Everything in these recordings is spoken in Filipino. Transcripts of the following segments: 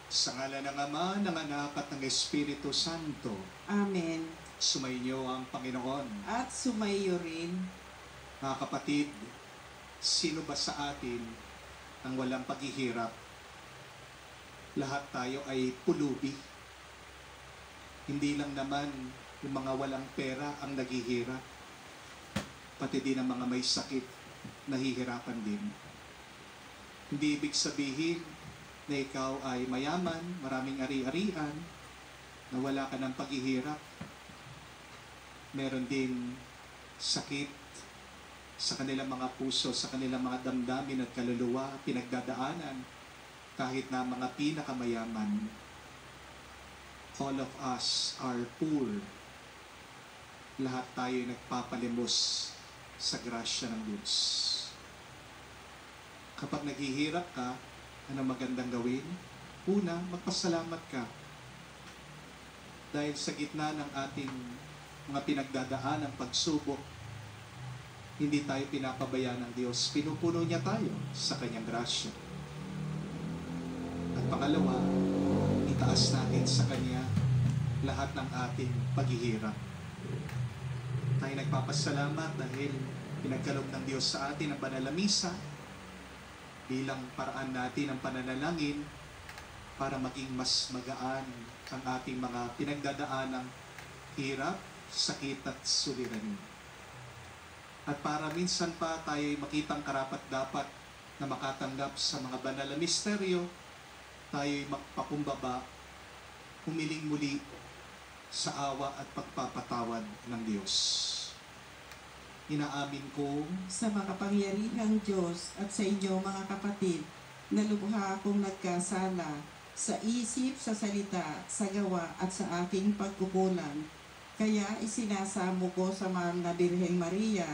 Sa ngalan ng Ama, ng Anak at ng Espiritu Santo. Amen. Sumainyo ang Panginoon. At sumayo rin. Mga kapatid, sino ba sa atin ang walang paghihirap? Lahat tayo ay pulubi. Hindi lang naman yung mga walang pera ang naghihirap. Pati din ang mga may sakit, nahihirapan din. Hindi ibig sabihin na ikaw ay mayaman, maraming ari-arian, na wala ka ng paghihirap. Meron din sakit sa kanilang mga puso, sa kanilang mga damdamin at kaluluwa, pinagdadaanan kahit na mga pinakamayaman. All of us are poor. Lahat tayo nagpapalimos sa grasya ng Diyos. Kapag naghihirap ka, ano magandang gawin? Una, magpasalamat ka. Dahil sa gitna ng ating mga pinagdadaan ng pagsubok, hindi tayo pinapabayaan ng Diyos. Pinupuno niya tayo sa kanyang grasya. At pangalawa, itaas natin sa kanya lahat ng ating paghihirap. Tayo nagpapasalamat dahil pinagkaloob ng Diyos sa atin ang banal na misa bilang paraan natin ang pananalangin para maging mas magaan ang ating mga pinagdadaanang hirap, sakit at suliranin. At para minsan pa tayo makitang karapat-dapat na makatanggap sa mga banal na misteryo, tayo'y magpakumbaba, humiling muli sa awa at pagpapatawad ng Diyos. Inaamin kong Sa makapangyarihang Diyos at sa inyo mga kapatid, na lubha akong nagkasala sa isip, sa salita, sa gawa at sa aking pagkukulang. Kaya isinasamo ko sa mahal na Birheng Maria,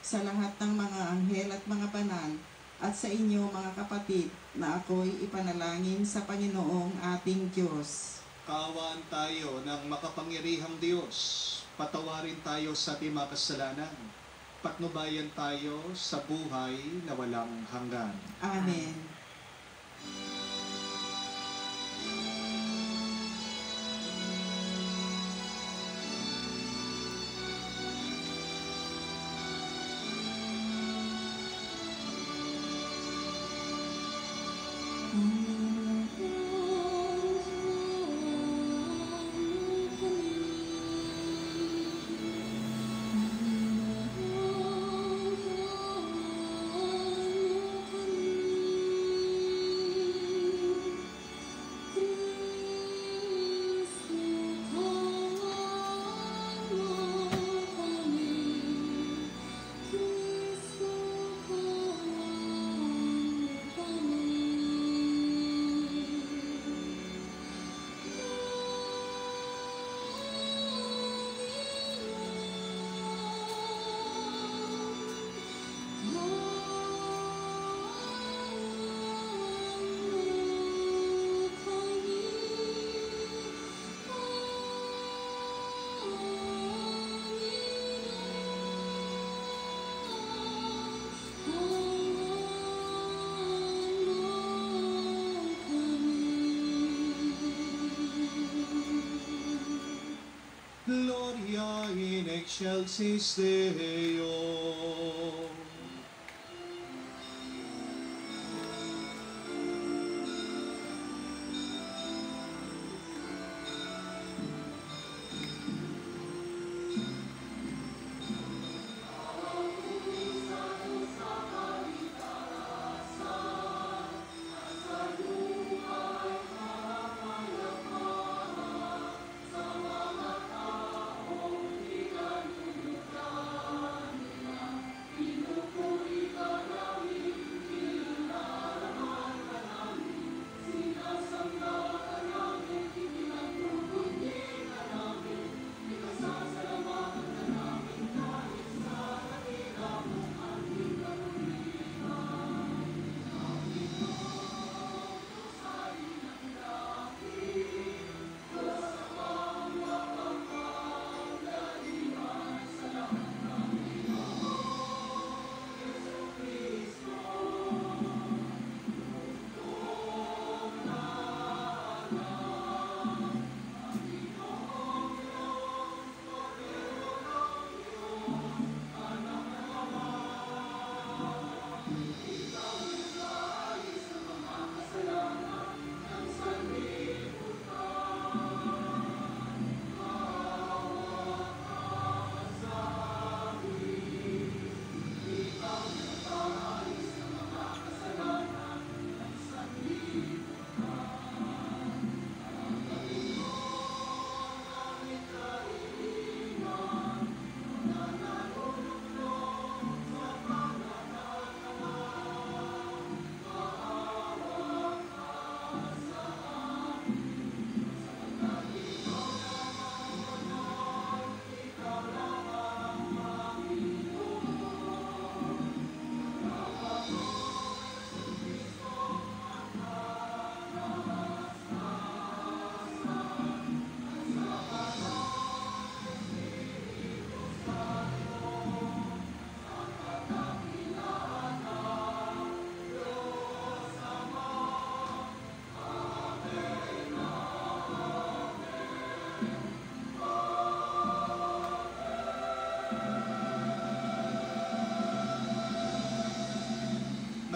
sa lahat ng mga anghel at mga banal, at sa inyo mga kapatid, na ako'y ipanalangin sa Panginoong ating Diyos. kaawaan tayo ng makapangyarihang Diyos. Patawarin tayo sa ating mga kasalanan. Patnubayan tayo sa buhay na walang hanggan. Amen. Gloria in excelsis Deo.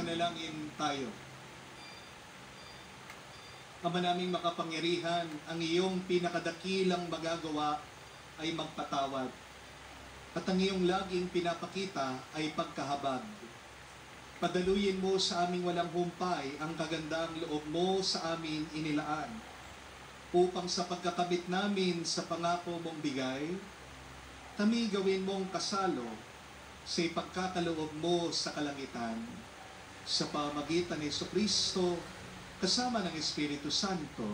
Manalangin tayo. Ama naming makapangyarihan, ang iyong pinakadakilang magagawa ay magpatawad. At ang iyong laging pinapakita ay pagkahabag. Padaluyin mo sa aming walang humpay ang kagandang loob mo sa amin inilaan, upang sa pagkakamit namin sa pangako mong bigay, kami gawin mong kasalo sa ipagkakaloob mo sa kalangitan. Sa pamagitan ni Jesucristo, kasama ng Espiritu Santo,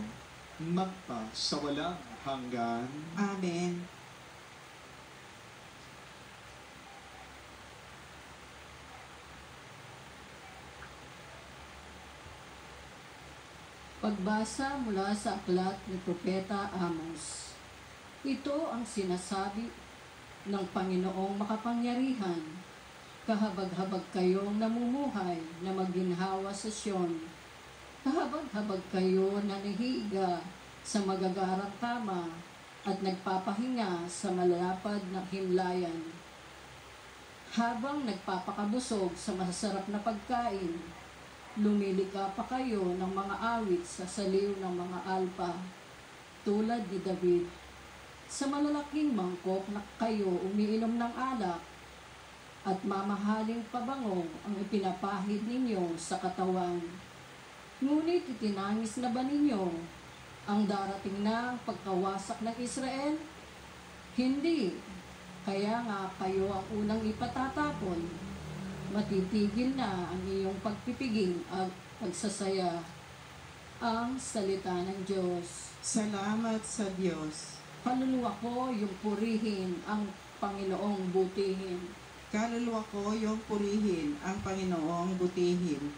magpa sa walang hanggan. Amen. Pagbasa mula sa aklat ni Propeta Amos. Ito ang sinasabi ng Panginoong makapangyarihan. Kahabag-habag kayong namumuhay na maginhawa sa Sion. Kahabag-habag kayo na nahihiga sa magagarang kama at nagpapahinga sa malalapad na himlayan. Habang nagpapakabusog sa masasarap na pagkain, lumilika pa kayo ng mga awit sa saliw ng mga alpa, tulad ni David. Sa malalaking mangkok na kayo umiinom ng alak, at mamahaling pabango ang ipinapahid ninyo sa katawan. Ngunit itinangis na ba ninyo ang darating na pagkawasak ng Israel? Hindi. Kaya nga kayo ang unang ipatatapon. Matitigil na ang iyong pagpipiging at pagsasaya. Ang salita ng Diyos. Salamat sa Diyos. Kaluluwa ko yung purihin ang Panginoong butihin. Kaluluwa ko yung purihin ang Panginoong butihin.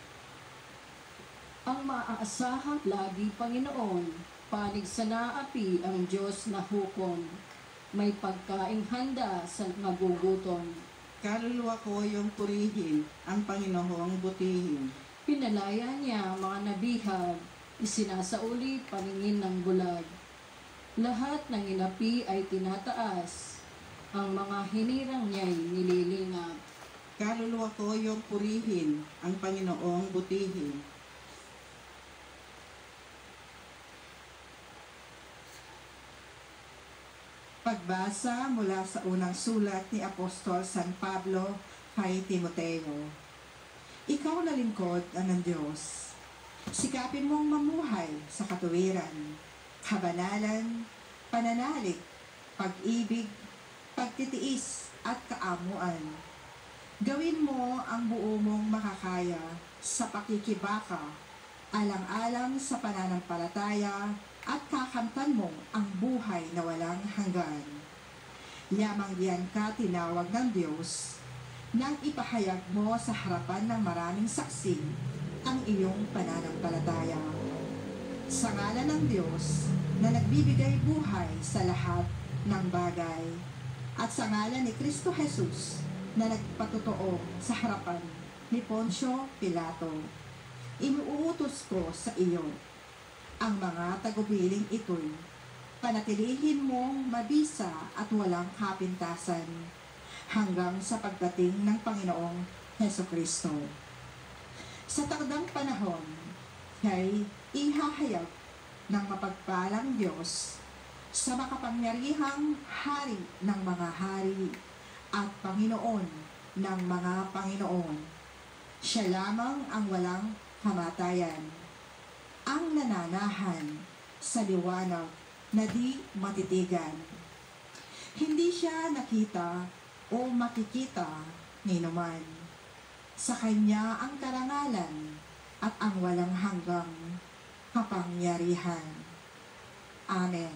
Ang maaasahang lagi, Panginoon, panig sa naapi ang Diyos na hukon. May pagkaing handa sa nagugutom. Kaluluwa ko yung purihin ang Panginoong butihin. Pinalaya niya ang mga nabihag, isinasauli paningin ng bulag. Lahat ng inapi ay tinataas, ang mga hinirang niya'y nililingap. Kaluluwa ko yung purihin ang Panginoong butihin. Pagbasa mula sa unang sulat ni Apostol San Pablo kay Timoteo. Ikaw na lingkod ng Diyos. Sikapin mong mamuhay sa katuwiran, kabanalan, pananalig, pag-ibig, pagtitiis at kaamuan. Gawin mo ang buo mong makakaya sa pakikibaka, alang-alang sa pananampalataya at kakamtan mo ang buhay na walang hanggan. Yamang diyan ka tinawag ng Diyos nang ipahayag mo sa harapan ng maraming saksi ang iyong pananampalataya. Sa ngalan ng Diyos na nagbibigay buhay sa lahat ng bagay, at sa ngalan ni Kristo Jesus na nagpatotoo sa harapan ni Poncio Pilato, inuutos ko sa iyo ang mga tagubiling ito'y panatilihin mong mabisa at walang kapintasan hanggang sa pagdating ng Panginoong Hesukristo. Sa takdang panahon, kay ihahayag ng mapagpalang Diyos sa makapangyarihang hari ng mga hari at Panginoon ng mga Panginoon. Siya lamang ang walang kamatayan, ang nananahan sa liwanag na di matitigan. Hindi siya nakita o makikita ni naman. Sa kanya ang karangalan at ang walang hanggang kapangyarihan. Amen.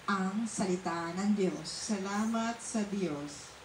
Ang salita ng Diyos. Salamat sa Diyos.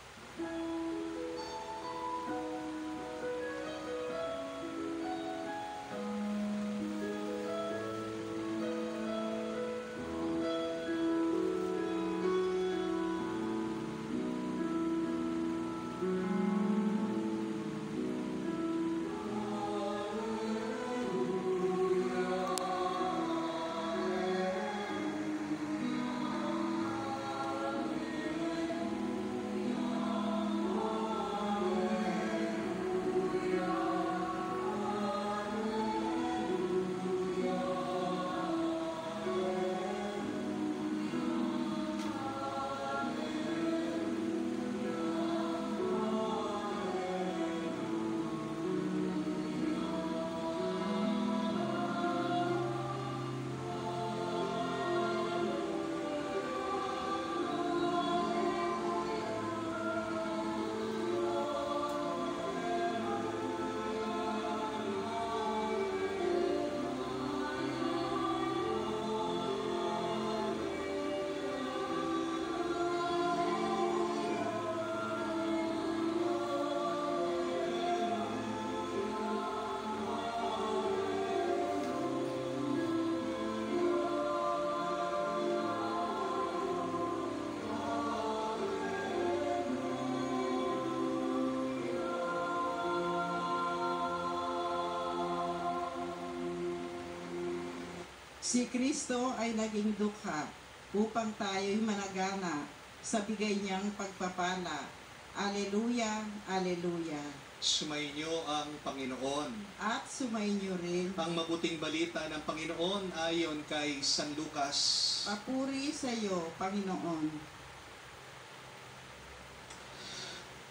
Si Kristo ay naging dukha upang tayo'y managana sa bigay niyang pagpapala. Aleluya, aleluya. Sumainyo ang Panginoon. At sumainyo rin. Ang mabuting balita ng Panginoon ayon kay San Lucas. Papuri sa iyo, Panginoon.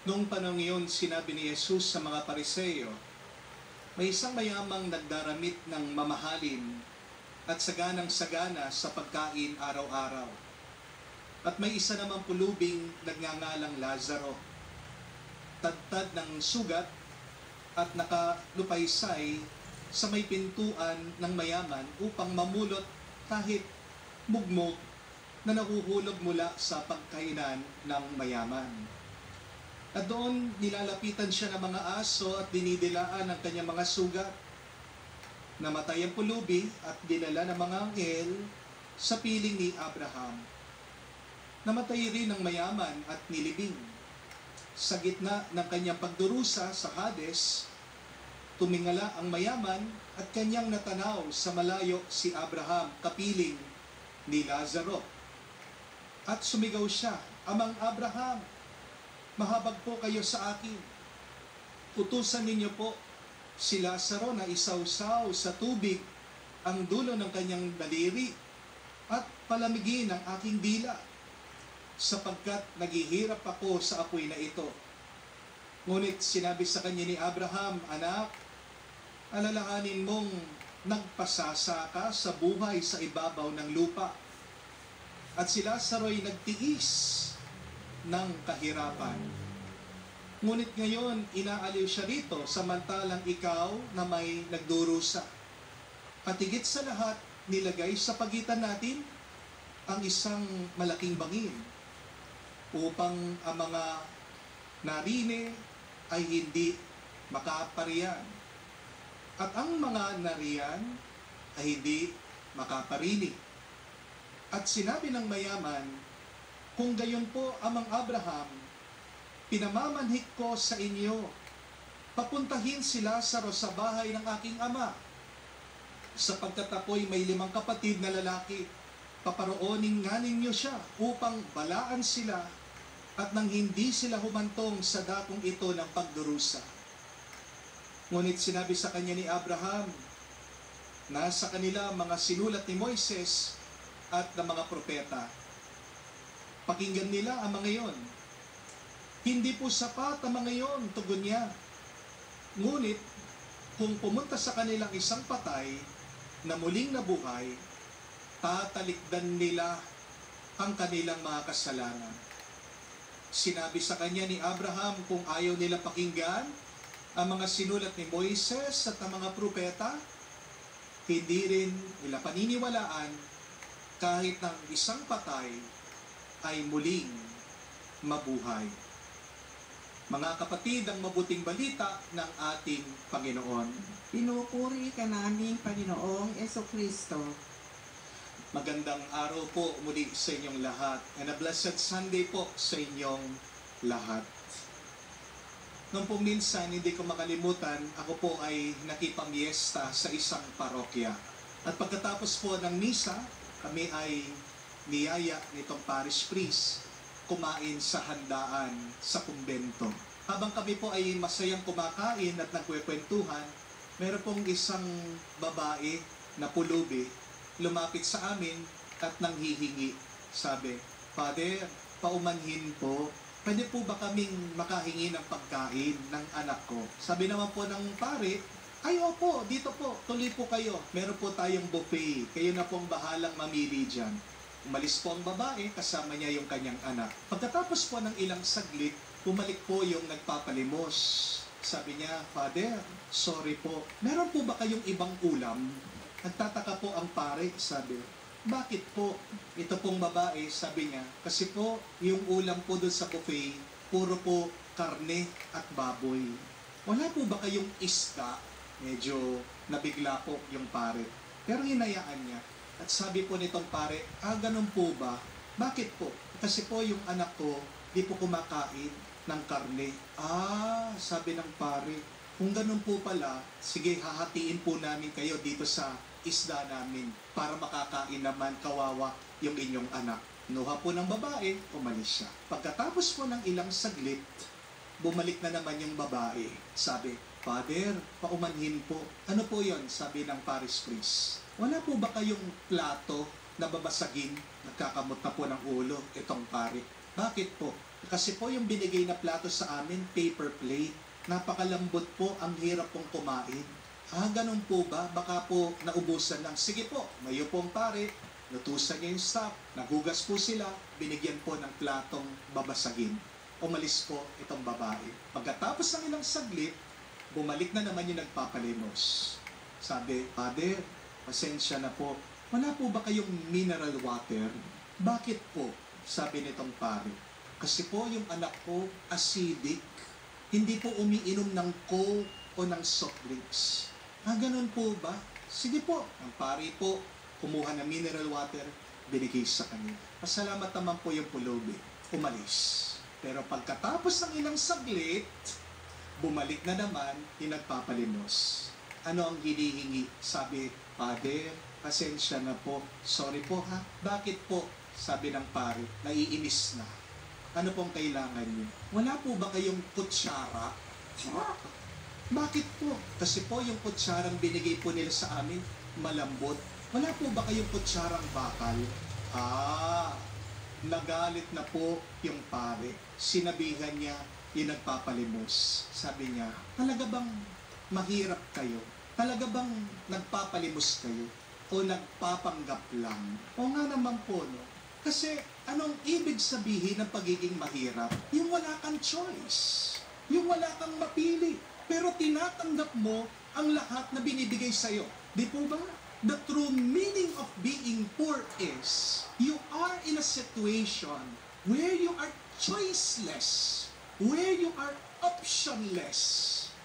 Noong panahon iyon, sinabi ni Jesus sa mga Pariseo, may isang mayamang nagdaramit ng mamahalin at saganang-sagana sa pagkain araw-araw. At may isa namang pulubing nagngangalang Lazaro, tadtad ng sugat at nakalupaysay sa may pintuan ng mayaman upang mamulot kahit mugmok na nahuhulog mula sa pagkainan ng mayaman. At doon nilalapitan siya ng mga aso at dinidilaan ang kanyang mga sugat. Namatay ang pulubi at dinala ng mga anghel sa piling ni Abraham. Namatay rin ang mayaman at nilibing. Sa gitna ng kanyang pagdurusa sa Hades, tumingala ang mayaman at kanyang natanaw sa malayo si Abraham, kapiling ni Lazaro. At sumigaw siya, Amang Abraham, mahabag po kayo sa akin. Utusan ninyo po si Lazaro na isawsaw sa tubig ang dulo ng kanyang daliri at palamigin ang aking dila, sapagkat naghihirap ako sa apoy na ito. Ngunit sinabi sa kanya ni Abraham, Anak, alalahanin mong nagpasasa ka sa buhay sa ibabaw ng lupa. At si Lazaro'y nagtiis ng kahirapan. Ngunit ngayon, inaaliw siya rito, samantalang ikaw na may nagdurusa. At higit sa lahat, nilagay sa pagitan natin ang isang malaking bangin upang ang mga narine ay hindi makaparian. At ang mga nariyan ay hindi makaparini. At sinabi ng mayaman, kung gayon po, Amang Abraham, pinamamanhik ko sa inyo, papuntahin si Lazaro sa bahay ng aking ama, sapagkat ako'y may 5 kapatid na lalaki. Paparoonin nga ninyo siya upang balaan sila at nang hindi sila humantong sa dakong ito ng pagdurusa. Ngunit sinabi sa kanya ni Abraham, nasa kanila mga sinulat ni Moises at ng mga propeta. Pakinggan nila ang mga iyon. Hindi po sapat ang mga iyon, tugon niya. Ngunit, kung pumunta sa kanilang isang patay na muling nabuhay, tatalikdan nila ang kanilang mga kasalanan. Sinabi sa kanya ni Abraham kung ayaw nila pakinggan ang mga sinulat ni Moises at ang mga propeta, hindi rin nila paniniwalaan kahit ng isang patay ay muling mabuhay. Mga kapatid, ang mabuting balita ng ating Panginoon. Pinupuri ka namin, Panginoong Jesucristo. Magandang araw po muli sa inyong lahat and a blessed Sunday po sa inyong lahat. Nung po minsan, hindi ko makalimutan, ako po ay nakipamiesta sa isang parokya. At pagkatapos po ng misa, kami ay niyaya nitong parish priest kumain sa handaan sa kumbento. Habang kami po ay masayang kumakain at nagkwekwentuhan, meron pong isang babae na pulubi lumapit sa amin at nanghihingi. Sabi, Father, paumanhin po, pwede po ba kaming makahingi ng pagkain ng anak ko? Sabi naman po ng pare, ay opo, dito po, tuloy po kayo. Meron po tayong buffet, kayo na pong bahalang mamili dyan. Umalis po ang babae, kasama niya yung kanyang anak. Pagkatapos po ng ilang saglit, bumalik po yung nagpapalimos. Sabi niya, Father, sorry po, meron po ba kayong ibang ulam? Nagtataka po ang pare, sabi, bakit po? Ito pong babae, sabi niya, kasi po, yung ulam po doon sa buffet, puro po karne at baboy. Wala po ba kayong isda? Medyo nabigla po yung pare. Pero hinayaan niya. At sabi po nitong pare, ganun po ba? Bakit po? Kasi po yung anak ko, di po kumakain ng karne. Sabi ng pare, kung ganun po pala, sige, hahatiin po namin kayo dito sa isda namin para makakain naman, kawawa yung inyong anak. Nuha po ng babae, umalis siya. Pagkatapos po ng ilang saglit, bumalik na naman yung babae. Sabi, Father, paumanhin po. Ano po yon? Sabi ng parish priest. Wala po ba kayong plato na babasagin? Nagkakamot na po ng ulo itong pari. Bakit po? Kasi po yung binigay na plato sa amin, paper plate. Napakalambot po, ang hirap pong kumain. Ganun po ba? Baka po naubusan lang. Sige po, mayo pong pare. Lutusan niya yung staff. Nagugas po sila. Binigyan po ng platong babasagin. Umalis po itong babae. Pagkatapos ng ilang saglit, bumalik na naman yung nagpapalimos. Sabi, Father, pasensya na po. Wala po ba kayong mineral water? Bakit po? Sabi nitong pare. Kasi po yung anak ko acidic. Hindi po umiinom ng Coke o ng soft drinks. Ganun po ba? Sige po. Ang pare po, kumuha ng mineral water, binigay sa kanya. Pasalamat naman po yung pulubi. Umalis. Pero pagkatapos ng ilang saglit, bumalik na naman yung nagpapalimos. Ano ang hinihingi? Sabi, Father, pasensya na po. Sorry po ha. Bakit po? Sabi ng pare, naiinis na. Ano pong kailangan niyo? Wala po ba kayong kutsara? Bakit po? Kasi po yung kutsarang binigay po nila sa amin, malambot. Wala po ba kayong kutsarang bakal? Nagalit na po yung pare. Sinabihan niya yung nagpapalimos. Sabi niya, talaga bang mahirap kayo? Talaga bang nagpapalimos kayo? O nagpapanggap lang? O nga naman po, no? Kasi anong ibig sabihin ng pagiging mahirap? Yung wala kang choice. Yung wala kang mapili. Pero tinatanggap mo ang lahat na binibigay sa'yo. Di po ba? The true meaning of being poor is you are in a situation where you are choiceless, where you are optionless,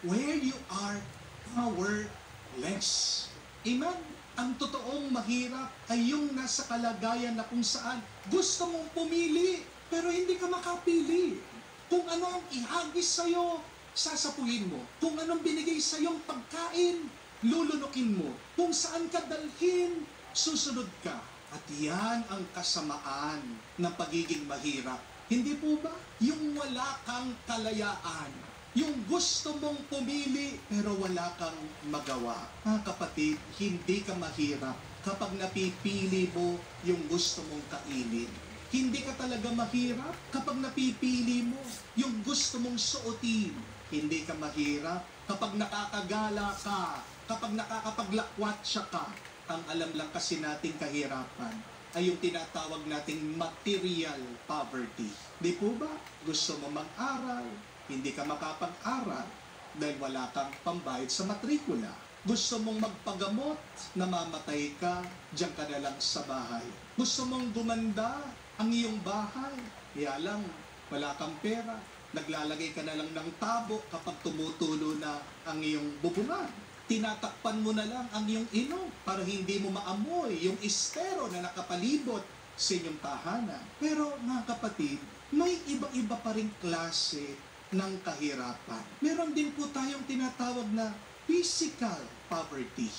where you are powerless. Amen? Ang totoong mahirap ay yung nasa kalagayan na kung saan gusto mong pumili, pero hindi ka makapili. Kung ano ang ihagis sa'yo, sasapuhin mo. Kung anong binigay sa'yong pagkain, lulunukin mo. Kung saan ka dalhin, susunod ka. At yan ang kasamaan ng pagiging mahirap. Hindi po ba? Yung wala kang kalayaan. Yung gusto mong pumili pero wala kang magawa. Kapatid, hindi ka mahirap kapag napipili mo yung gusto mong kainin. Hindi ka talaga mahirap kapag napipili mo yung gusto mong suotin. Hindi ka mahirap kapag nakakagala ka, kapag nakakapaglakwatsa ka. Ang alam lang kasi nating kahirapan ay yung tinatawag nating material poverty. Di po ba? Gusto mo mag-aral, hindi ka makapag-aral dahil wala kang pambayad sa matrikula. Gusto mong magpagamot, namamatay ka, diyan ka na lang sa bahay. Gusto mong gumanda ang iyong bahay, kaya lang wala kang pera. Naglalagay ka na lang ng tabo kapag tumutulo na ang iyong bubungan. Tinatakpan mo na lang ang iyong ilong para hindi mo maamoy yung estero na nakapalibot sa inyong tahanan. Pero mga kapatid, may iba-iba pa ring klase ng kahirapan. Meron din po tayong tinatawag na physical poverty.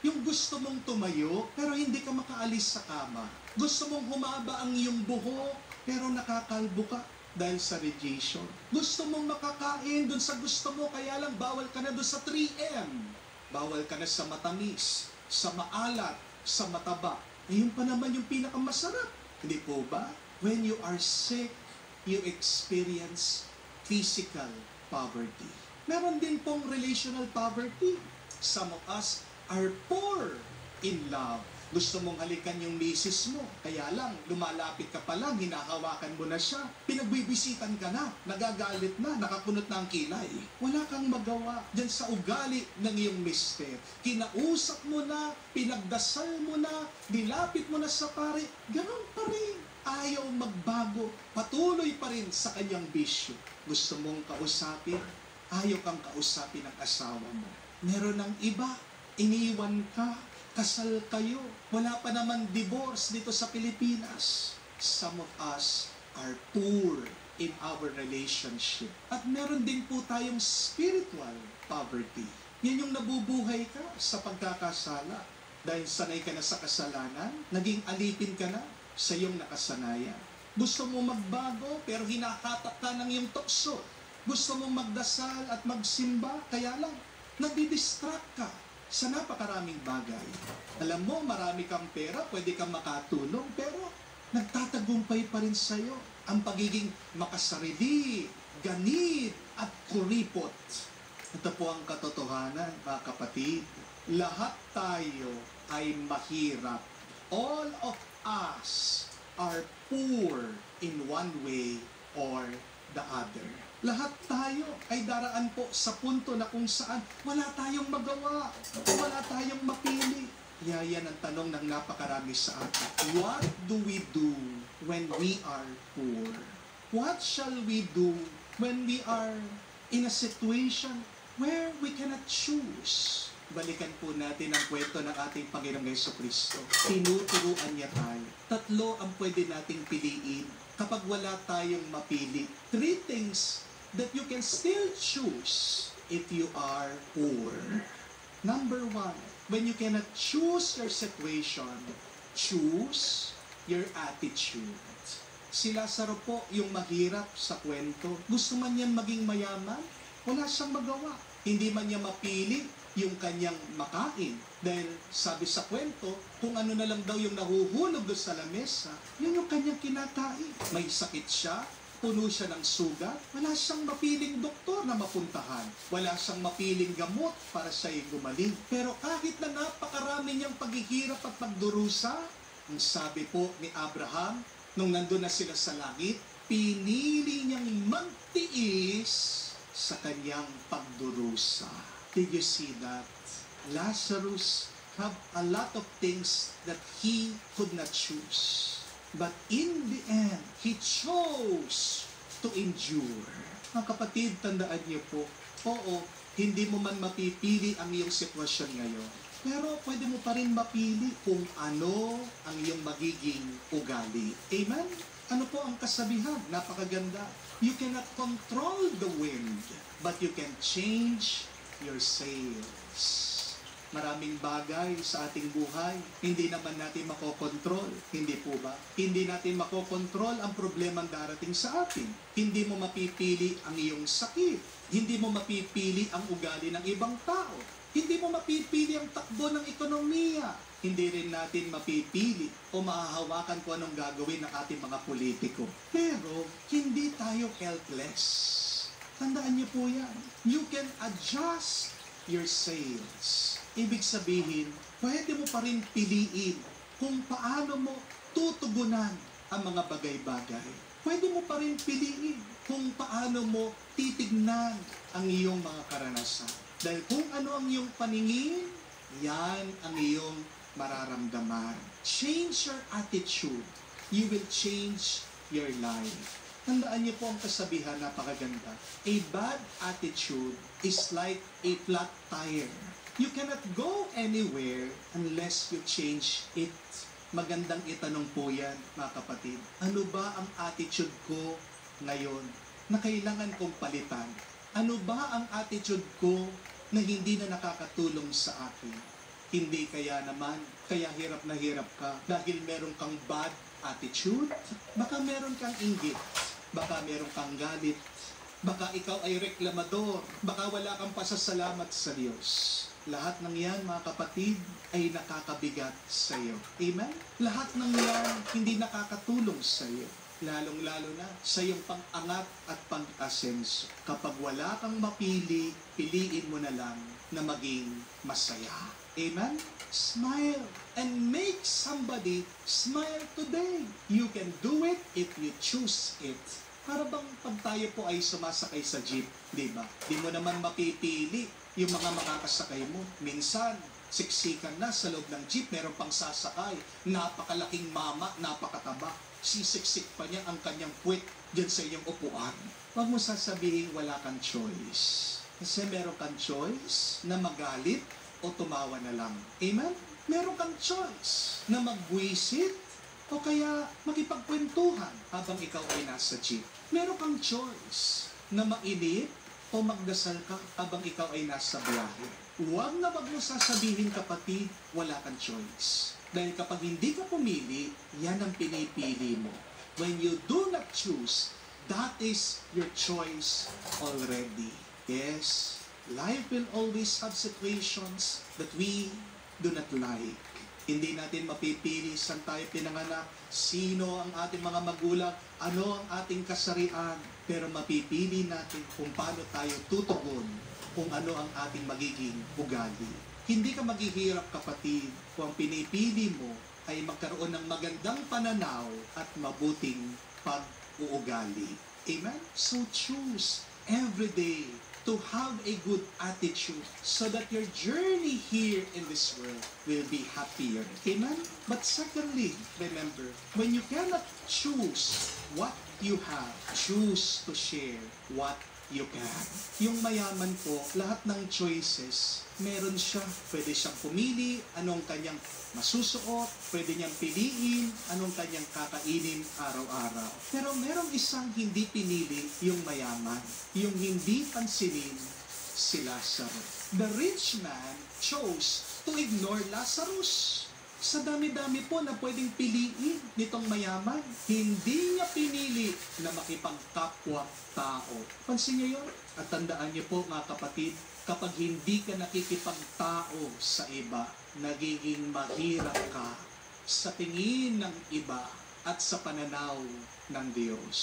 Yung gusto mong tumayo pero hindi ka makaalis sa kama. Gusto mong humaba ang iyong buhok pero nakakalbo ka dahil sa radiation. Gusto mong makakain dun sa gusto mo kaya lang bawal ka na dun sa 3M. Bawal ka na sa matamis, sa maalat, sa mataba. Ayun pa naman yung pinakamasarap. Hindi po ba? When you are sick, you experience physical poverty. Meron din pong relational poverty. Some of us are poor in love. Gusto mong halikan yung misis mo, kaya lang, lumalapit ka pa lang, hinahawakan mo na siya, pinagbibisitan ka na, nagagalit na, nakakunot na ang kilay. Wala kang magawa dyan sa ugali ng iyong mister. Kinausap mo na, pinagdasal mo na, nilapit mo na sa pare, ganun pa rin. Ayaw magbago, patuloy pa rin sa kanyang bisyo. Gusto mong kausapin, ayaw kang kausapin ng asawa mo. Meron ng iba, iniwan ka, kasal kayo, wala pa naman divorce dito sa Pilipinas. Some of us are poor in our relationship. At meron din po tayong spiritual poverty. Yan yung nabubuhay ka sa pagkakasala. Dahil sanay ka na sa kasalanan, naging alipin ka na sa iyong nakasanayan. Gusto mo magbago pero hinakatak ka ng iyong tukso. Gusto mo magdasal at magsimba, kaya lang nagdi-distract ka sa napakaraming bagay. Alam mo, marami kang pera, pwede kang makatulong, pero nagtatagumpay pa rin sa iyo ang pagiging makasarili, ganit at kuripot. Ito po ang katotohanan, mga kapatid. Lahat tayo ay mahirap. All of us are poor in one way or the other. Lahat tayo ay daraan po sa punto na kung saan wala tayong magawa, wala tayong mapili. Yan ang tanong ng napakarami sa atin. What do we do when we are poor? What shall we do when we are in a situation where we cannot choose? Balikan po natin ang kwento ng ating Panginoong Jesucristo. Tinuturuan niya tayo. 3 ang pwede nating piliin kapag wala tayong mapili. 3 things that you can still choose if you are poor. Number 1, when you cannot choose your situation, choose your attitude. Si Lazaro po yung mahirap sa kwento. Gusto man niyan maging mayaman, wala siyang magawa. Hindi man niya mapili yung kanyang makain. Dahil sabi sa kwento, kung ano na lang daw yung nahuhulog sa lamesa, yun yung kanyang kinakain. May sakit siya, puno siya ng sugat, wala siyang mapiling doktor na mapuntahan. Wala siyang mapiling gamot para siya'y gumaling. Pero kahit na napakarami niyang paghihirap at pagdurusa, ang sabi po ni Abraham, nung nandun na sila sa langit, pinili niyang magtiis sa kanyang pagdurusa. Did you see that? Lazarus have a lot of things that he could not choose. But in the end, he chose to endure. Mga kapatid, tandaan niyo po, oo, hindi mo man mapipili ang iyong sitwasyon ngayon. Pero pwede mo pa rin mapili kung ano ang iyong magiging ugali. Amen? Ano po ang kasabihan? Napakaganda. You cannot control the wind, but you can change your sails. Maraming bagay sa ating buhay, hindi naman natin makokontrol. Hindi po ba? Hindi natin makokontrol ang problemang darating sa atin. Hindi mo mapipili ang iyong sakit. Hindi mo mapipili ang ugali ng ibang tao. Hindi mo mapipili ang takbo ng ekonomiya. Hindi rin natin mapipili o mahahawakan kung anong gagawin ng ating mga politiko. Pero, hindi tayo helpless. Tandaan niyo po yan. You can adjust your sails. Ibig sabihin, pwede mo pa rin piliin kung paano mo tutugunan ang mga bagay-bagay. Pwede mo pa rin piliin kung paano mo titignan ang iyong mga karanasan. Dahil kung ano ang iyong paningin, yan ang iyong mararamdaman. Change your attitude. You will change your life. Tandaan niyo po ang kasabihan, napakaganda. A bad attitude is like a flat tire. You cannot go anywhere unless you change it. Magandang itanong po yan, mga kapatid. Ano ba ang attitude ko ngayon na kailangan kong palitan? Ano ba ang attitude ko na hindi na nakakatulong sa akin? Hindi kaya naman, kaya hirap na hirap ka dahil meron kang bad attitude? Baka meron kang inggit. Baka meron kang galit. Baka ikaw ay reklamador. Baka wala kang pasasalamat sa Diyos. Lahat ng yan, mga kapatid, ay nakakabigat sa iyo. Amen? Lahat ng yan hindi nakakatulong sa iyo. Lalong-lalo na sa iyong pang-angat at pang-asenso. Kapag wala kang mapili, piliin mo na lang na maging masaya. Amen? Smile and make somebody smile today. You can do it if you choose it. Para bang pag tayo po ay sumasakay sa jeep, di ba? Di mo naman mapipili yung mga makakasakay mo. Minsan, siksikan na sa loob ng jeep, meron pang sasakay. Napakalaking mama, napakataba. Sisiksik pa niya ang kanyang puwet dyan sa iyong upuan. Huwag mo sasabihin wala kang choice. Kasi meron kang choice na magalit o tumawa na lang. Amen? Meron kang choice na magbuisit o kaya makipagkwentuhan habang ikaw ay nasa jeep. Meron kang choice na mainip o magdasal ka habang ikaw ay nasa biyahe. Huwag na wag mo sasabihin, kapatid, wala kang choice. Dahil kapag hindi ka pumili, yan ang pinipili mo. When you do not choose, that is your choice already. Yes, life will always have situations that we do not like. Hindi natin mapipili saan tayo pinanganak, sino ang ating mga magulang, ano ang ating kasarian, pero mapipili natin kung paano tayo tutugon, kung ano ang ating magiging ugali. Hindi ka maghihirap, kapatid, kung ang pinipili mo ay magkaroon ng magandang pananaw at mabuting pag-uugali. Amen? So choose every day to have a good attitude so that your journey here in this world will be happier. Amen? But secondly, remember, when you cannot choose what you have, choose to share what you can. Yung mayaman po, lahat ng choices, meron siya. Pwede siyang pumili, anong kanyang masusuot, pwede niyang piliin, anong kanyang kakainin araw-araw. Pero merong isang hindi pinili, yung mayaman. Yung hindi pansinin si Lazarus. The rich man chose to ignore Lazarus. Sa dami-dami po na pwedeng piliin nitong mayaman, hindi niya pinili na makipagkapwa-tao. Pansin niyo yun? At tandaan niyo po, mga kapatid, kapag hindi ka nakikipagtao sa iba, nagiging mahirap ka sa tingin ng iba at sa pananaw ng Diyos.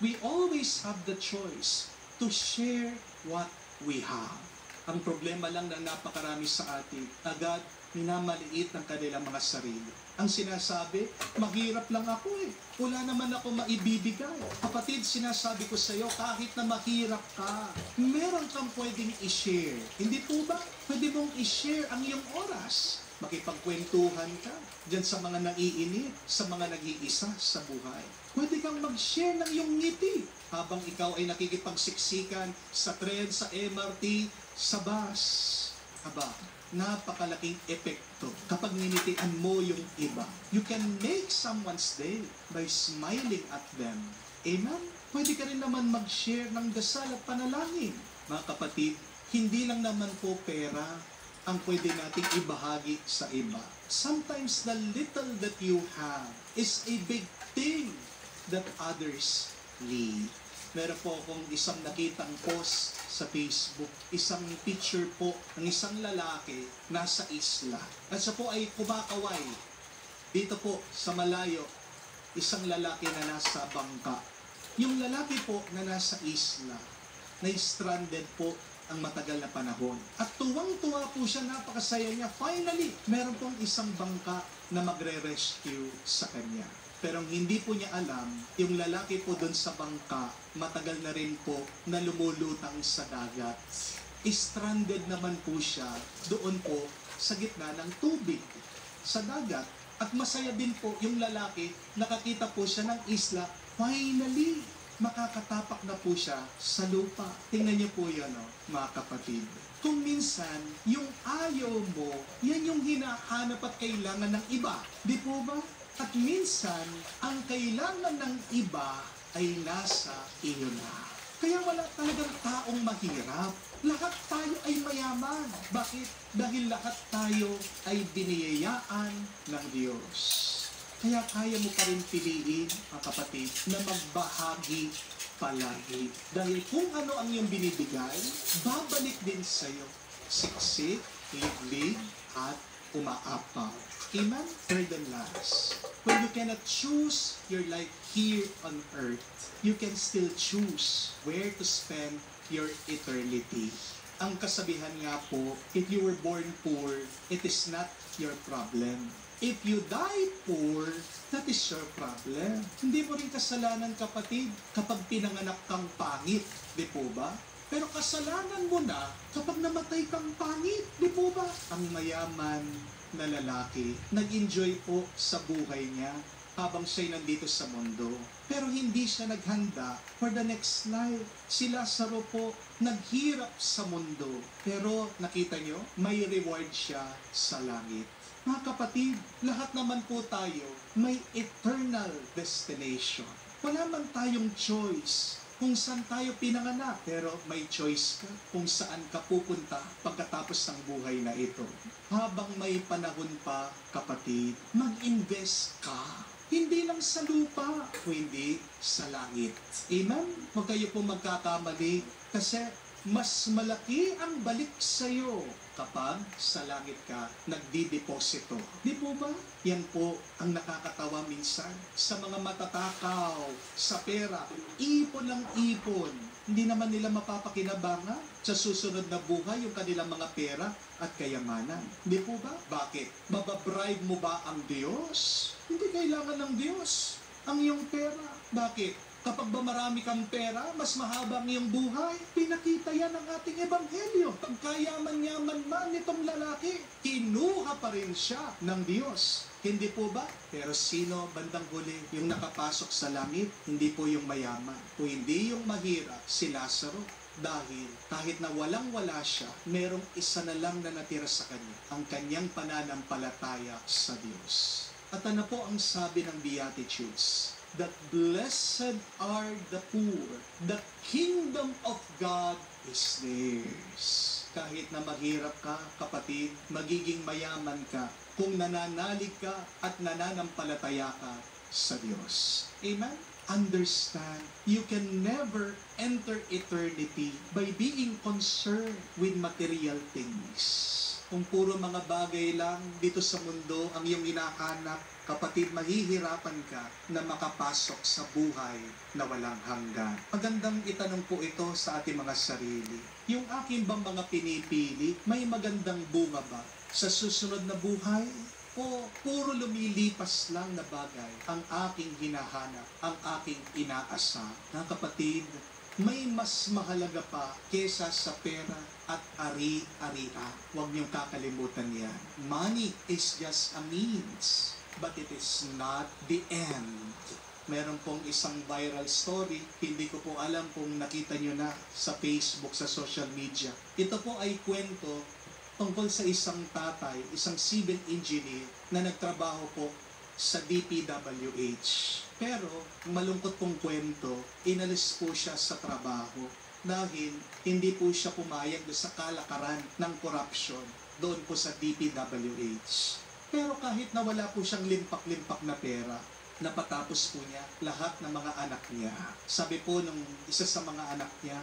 We always have the choice to share what we have. Ang problema lang na napakarami sa atin, agad minamaliit ng kanilang mga sarili. Ang sinasabi, mahirap lang ako eh. Wala naman ako maibibigay. Kapatid, sinasabi ko sa iyo, kahit na mahirap ka, meron kang pwedeng i-share. Hindi po ba? Pwede mong i-share ang iyong oras. Makipagkwentuhan ka dyan sa mga naiinip, sa mga nag-iisa sa buhay. Pwede kang mag-share ng iyong ngiti habang ikaw ay nakikipagsiksikan sa tren, sa MRT, sa bus. Aba, napakalaking epekto kapag ninitian mo yung iba. You can make someone's day by smiling at them. Amen? Pwede ka rin naman mag-share ng dasal at panalangin. Mga kapatid, hindi lang naman po pera ang pwede nating ibahagi sa iba. Sometimes the little that you have is a big thing that others need. Meron po akong isang nakitang post sa Facebook, isang picture po ng isang lalaki nasa isla. At siya po ay kumakaway. Dito po sa malayo, isang lalaki na nasa bangka. Yung lalaki po na nasa isla, na-stranded po ang matagal na panahon. At tuwang-tuwa po siya, napakasaya niya. Finally, meron pong isang bangka na magre-rescue sa kanya. Pero hindi po niya alam, yung lalaki po doon sa bangka, matagal na rin po na lumulutang sa dagat. Stranded naman po siya doon po sa gitna ng tubig, sa dagat. At masaya din po yung lalaki, nakakita po siya ng isla. Finally, makakatapak na po siya sa lupa. Tingnan niyo po yan, mga kapatid. Kung minsan, yung ayaw mo, yan yung hinahanap at kailangan ng iba. Di po ba? At minsan, ang kailangan ng iba ay nasa iyo na. Kaya wala talagang taong mahirap. Lahat tayo ay mayaman. Bakit? Dahil lahat tayo ay biniyayaan ng Diyos. Kaya kaya mo pa rin piliin, mga kapatid, na magbahagi palagi. Dahil kung ano ang iyong binibigay, babalik din sa iyo. Siksik, liglig, at umaapaw. Amen? Third and last, when you cannot choose your life here on earth, you can still choose where to spend your eternity. Ang kasabihan nga po, if you were born poor, it is not your problem. If you die poor, that is your problem. Hindi mo rin kasalanan, kapatid, kapag pinanganak kang pangit. Di po ba? Pero kasalanan mo na kapag namatay kang pangit. Di po ba? Ang mayaman na lalaki, nag-enjoy po sa buhay niya habang siya'y nandito sa mundo. Pero hindi siya naghanda for the next life. Si Lazaro po, naghirap sa mundo. Pero nakita nyo, may reward siya sa langit. Mga kapatid, lahat naman po tayo may eternal destination. Wala man tayong choice kung saan tayo pinanganak. Pero may choice ka kung saan ka pupunta pagkatapos ng buhay na ito. Habang may panahon pa, kapatid, mag-invest ka. Hindi lang sa lupa, kundi sa langit. Amen? Huwag kayo pong magkakamali kasi mas malaki ang balik sa iyo kapag sa langit ka nagdideposito. Di po ba? Yan po ang nakakatawa minsan sa mga matatakaw sa pera. Ipon ng ipon. Hindi naman nila mapapakinabangan sa susunod na buhay yung kanilang mga pera at kayamanan. Di po ba? Bakit? Mababribe mo ba ang Diyos? Hindi kailangan ng Diyos ang iyong pera. Bakit? Kapag ba marami kang pera, mas mahaba ang iyong buhay. Pinakita yan ng ating ebanghelyo. Pagkayaman-yaman man nitong lalaki, kinuha pa rin siya ng Diyos. Hindi po ba? Pero sino bandang huli yung nakapasok sa langit? Hindi po yung mayaman. O hindi yung mahirap, si Lazaro. Dahil kahit na walang-wala siya, merong isa na lang na natira sa kanya, ang kanyang pananampalataya sa Diyos. At ano po ang sabi ng Beatitudes? That blessed are the poor, the kingdom of God is theirs. Kahit na mahirap ka, kapatid, magiging mayaman ka kung nananalig ka at nananampalataya ka sa Diyos. Amen? Understand, you can never enter eternity by being concerned with material things. Kung puro mga bagay lang dito sa mundo ang iyong hinahanap, kapatid, mahihirapan ka na makapasok sa buhay na walang hanggan. Magandang itanong po ito sa ating mga sarili. Yung aking bang mga pinipili, may magandang bunga ba sa susunod na buhay? O puro lumilipas lang na bagay ang aking hinahanap, ang aking inaasa? Na kapatid, may mas mahalaga pa kesa sa pera at ari-arian. Huwag niyong kakalimutan yan. Money is just a means, but it is not the end. Meron pong isang viral story, hindi ko po alam kung nakita niyo na sa Facebook, sa social media. Ito po ay kwento tungkol sa isang tatay, isang civil engineer na nagtrabaho po sa DPWH. Pero, malungkot pong kwento, inalis po siya sa trabaho dahil hindi po siya pumayag sa kalakaran ng corruption doon po sa DPWH. Pero kahit na wala po siyang limpak-limpak na pera, napatapos po niya lahat ng mga anak niya. Sabi po nung isa sa mga anak niya,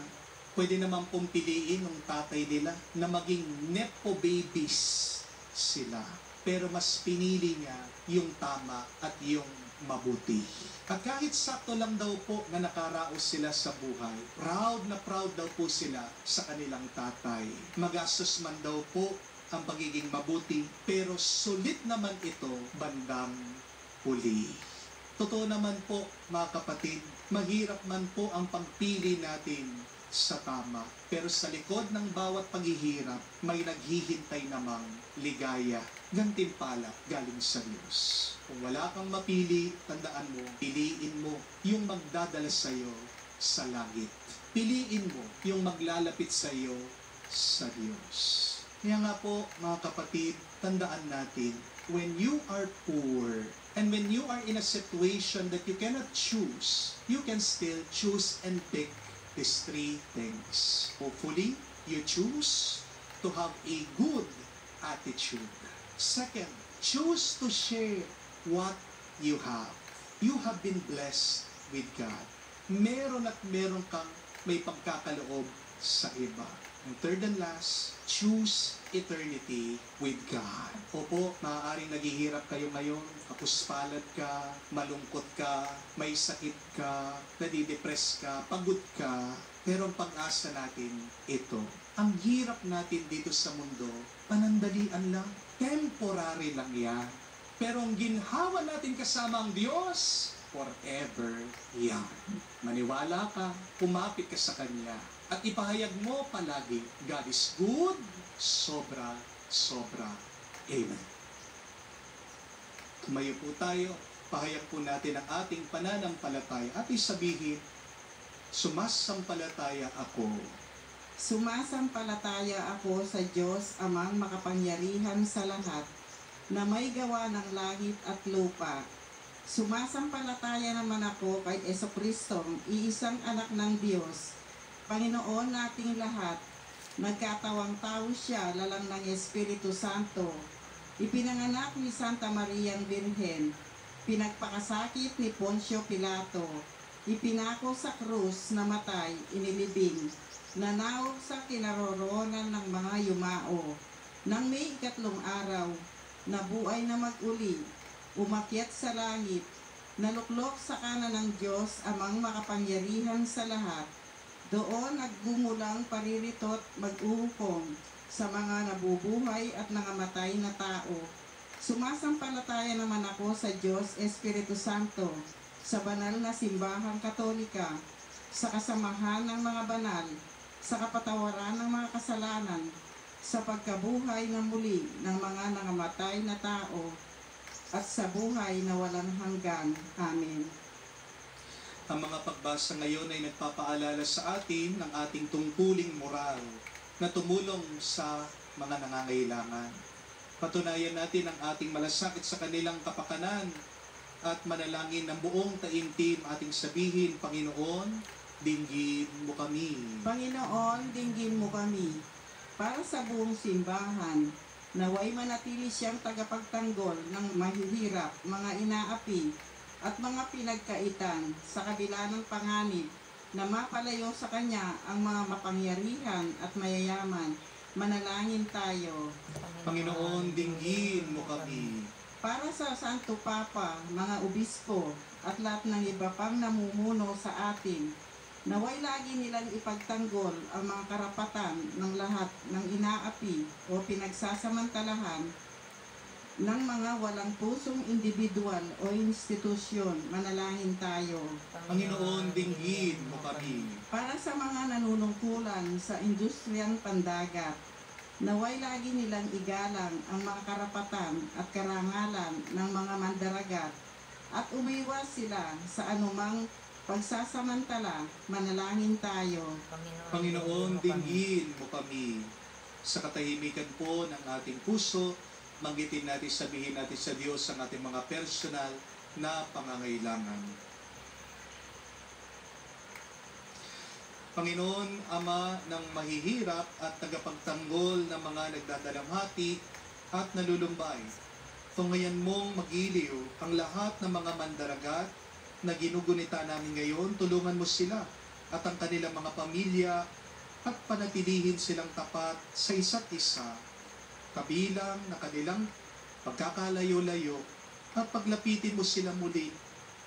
pwede naman pong piliin ng tatay nila na maging nepo babies sila. Pero mas pinili niya yung tama at yung mabuti. At kahit sakto lang daw po na nakaraos sila sa buhay, proud na proud daw po sila sa kanilang tatay. Magastos man daw po ang pagiging mabuti, pero sulit naman ito bandang huli. Totoo naman po, mga kapatid, mahirap man po ang pagpili natin sa tama. Pero sa likod ng bawat paghihirap, may naghihintay namang ligaya, gantimpala galing sa Diyos. Kung wala kang mapili, tandaan mo, piliin mo yung magdadala sa iyo sa langit. Piliin mo yung maglalapit sa iyo sa Diyos. Kaya nga po, mga kapatid, tandaan natin, when you are poor, and when you are in a situation that you cannot choose, you can still choose and pick these three things. Hopefully, you choose to have a good attitude. Second, choose to share what you have. You have been blessed with God. Meron at meron kang may pagkakaloob sa iba. And third and last, choose eternity with God. Opo, maaaring naghihirap kayo ngayon, kapuspalad ka, malungkot ka, may sakit ka, nadidepress ka, pagod ka, pero ang pag-asa natin, ito. Ang hirap natin dito sa mundo, panandalian lang, temporary lang yan. Pero ang ginhawa natin kasama ang Diyos, forever yan. Maniwala ka, kumapit ka sa Kanya, at ipahayag mo palagi, God is good, sobra, sobra. Amen. Tumayo po tayo, pahayag po natin ang ating pananampalataya at isabihin, sumasampalataya ako. Sumasampalataya ako sa Diyos amang makapangyarihan sa lahat, na may gawa ng langit at lupa, Sumasampalataya naman ako kay Jesucristong iisang anak ng Diyos, Panginoon nating lahat. Nagkatawang tao siya, lalang ng Espiritu Santo. Ipinanganak ni Santa Mariang Birhen. Pinagpakasakit ni Poncio Pilato. Ipinako sa krus, namatay, inilibing. Nanawag sa kinaroroonan ng mga yumao. Nang may 3 araw, nabuhay na mag-uli, umakyat sa langit, naluklok sa kanan ng Diyos amang makapangyarihan sa lahat. Doon naggumulang pariritot mag-uukong sa mga nabubuhay at nangamatay na tao. Sumasampalataya naman ako sa Diyos Espiritu Santo, sa banal na simbahang Katolika, sa kasamahan ng mga banal, sa kapatawaran ng mga kasalanan, sa pagkabuhay na muli ng mga nangamatay na tao, at sa buhay na walang hanggan. Amen. Ang mga pagbasa ngayon ay nagpapaalala sa atin ng ating tungkuling moral na tumulong sa mga nangangailangan. Patunayan natin ang ating malasakit sa kanilang kapakanan at manalangin ng buong taimtim ating sabihin, Panginoon, dinggin mo kami. Panginoon, dinggin mo kami. Para sa buong simbahan, naway manatili siyang tagapagtanggol ng mahihirap, mga inaapi, at mga pinagkaitan sa kabila ng panganib na mapalayo sa Kanya ang mga mapangyarihan at mayayaman. Manalangin tayo. Panginoon, dinggin mo kami. Para sa Santo Papa, mga obispo, at lahat ng iba pang namumuno sa atin, naway lagi nilang ipagtanggol ang mga karapatan ng lahat ng inaapi o pinagsasamantalahan ng mga walang pusong individual o institusyon. Manalangin tayo. Panginoon, dinggin mo kami. Para sa mga nanunungkulan sa industriyang pandagat, naway lagi nilang igalang ang mga karapatan at karangalan ng mga mandaragat at umiwas sila sa anumang pagsasamantala. Manalangin tayo. Panginoon, dinggin mo kami. Sa katahimikan po ng ating puso, manggitin natin, sabihin natin sa Diyos ang ating mga personal na pangangailangan. Panginoon, Ama ng mahihirap at tagapagtanggol ng mga nagdadalamhati at nalulumbay, tungayan mong magiliw ang lahat ng mga mandaragat na ginugunita namin ngayon. Tulungan mo sila at ang kanilang mga pamilya at panatilihin silang tapat sa isa't isa, kabilang na kanilang pagkakalayo-layo at paglapitin mo sila muli.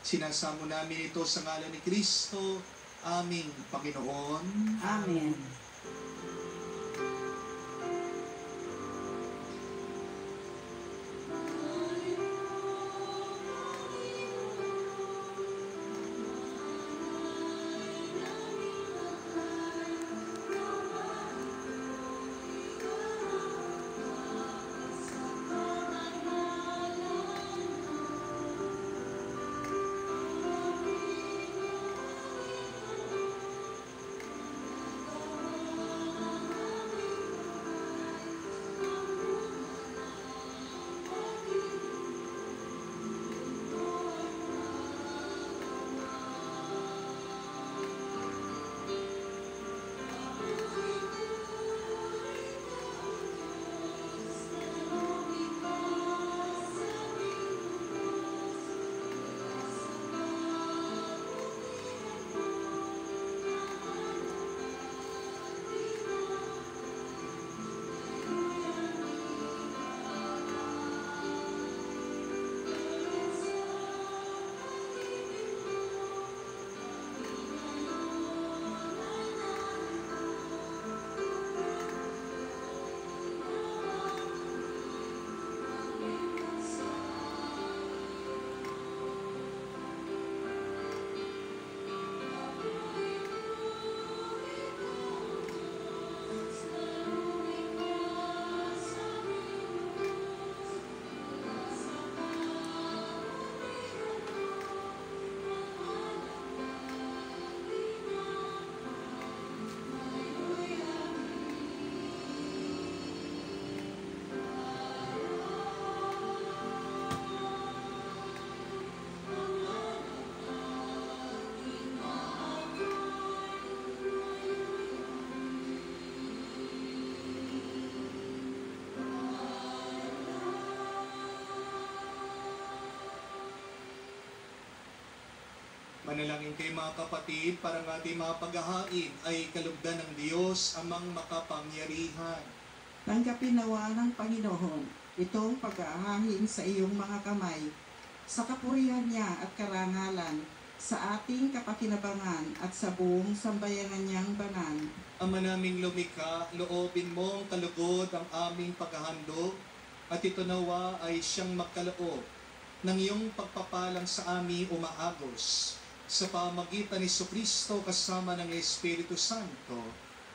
Sinasamo namin ito sa ngalan ni Kristo, aming Panginoon. Amen. Manalangin kayo mga kapatid para ng ating mga paghahain ay kalugdan ng Diyos amang makapangyarihan. Tanggapin nawa ng Panginoon itong pag-aahahin sa iyong mga kamay, sa kapurihan niya at karangalan, sa ating kapakinabangan at sa buong sambayanan niyang banal. Ama naming lumikha, loobin mong kalugod ang aming paghahandog, at ito nawa ay siyang magkaloob ng iyong pagpapalang sa aming umaagos, sa pamagitan ni Jesucristo kasama ng Espiritu Santo,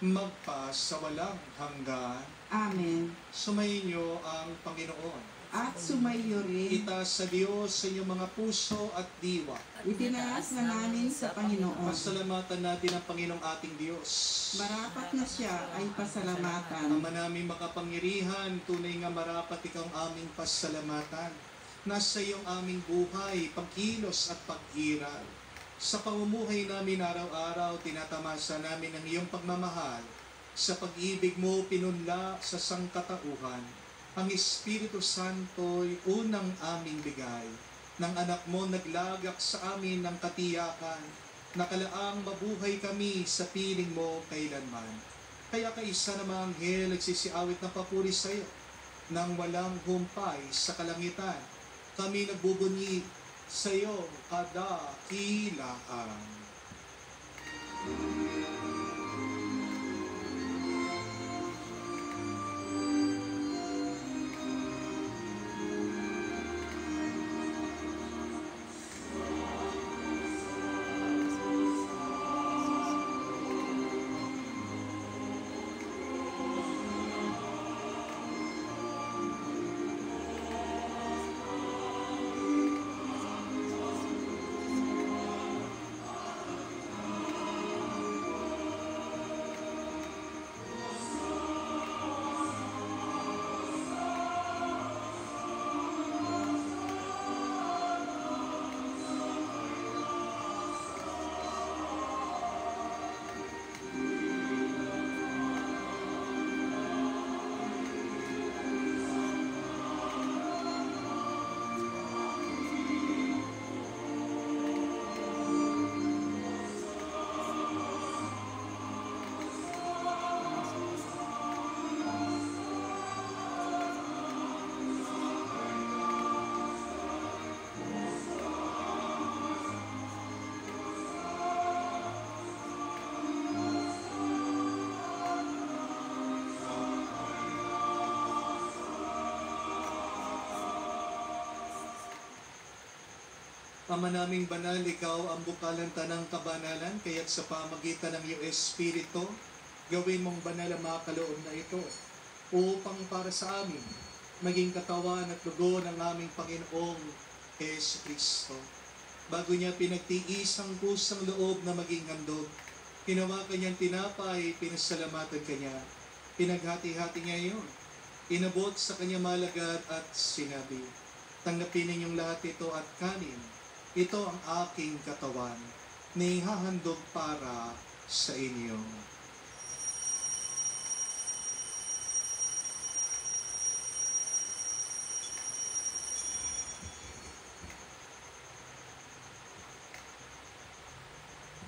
magpa sa walang hanggan. Amen. Sumayin niyo ang Panginoon. At sumayo rin, Itaas sa Diyos sa inyong mga puso at diwa. itinaas na namin sa Panginoon. Pasalamatan natin ang Panginoong ating Diyos. Marapat na siya ay pasalamatan. Ama namin makapangyarihan, tunay nga marapat ikaw ang aming pasalamatan. Nasa iyong aming buhay, pagkilos at pag-iral. Sa pamumuhay namin araw-araw, tinatamasa namin ang iyong pagmamahal. Sa pag-ibig mo, pinunla sa sangkatauhan. Ang Espiritu Santo'y unang aming bigay. Nang anak mo naglagak sa amin ng katiyakan, nakalaang mabuhay kami sa piling mo kailanman. Kaya kaisa na mga anghel nagsisiawit ng papuri sa iyo, nang walang humpay sa kalangitan, kami nagbubunyi sa iyo kadakilaan. Ama naming banal, ikaw ang bukalan tanang kabanalan, kaya't sa pamagitan ng iyong Espiritu, gawin mong banal ang mga kaloob na ito, upang para sa amin, maging katawan at dugo ng aming Panginoong Jesucristo. Bago niya pinagtiis ang kusang loob na maging handog, ginawa kanyang tinapay, pinasalamatan kanya, pinaghati-hati niya iyon, inabot sa kanya malagad at sinabi, tanggapin ninyong lahat ito at kanin, ito ang aking katawan, na ihahandog para sa inyo.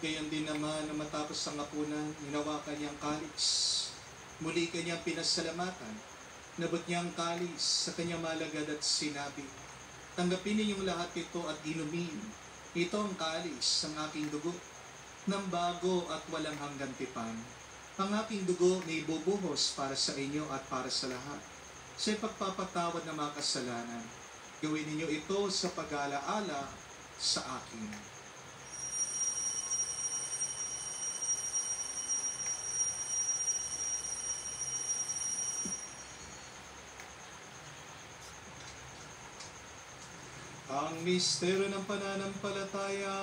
Gayon din naman na matapos ang hapunan, hinawakan niyang kalis. Muli kanyang pinasalamatan. Nabot niya ang kalis sa kanyang malagad at sinabi, tanggapin ninyong lahat ito at inumin. Ito ang kalis ng aking dugo, ng bago at walang hanggan tipan. Ang aking dugo na ibubuhos para sa inyo at para sa lahat. Sa pagpapatawad ng mga kasalanan, gawin ninyo ito sa pag-alaala sa akin. Ang misteryo ng pananampalataya.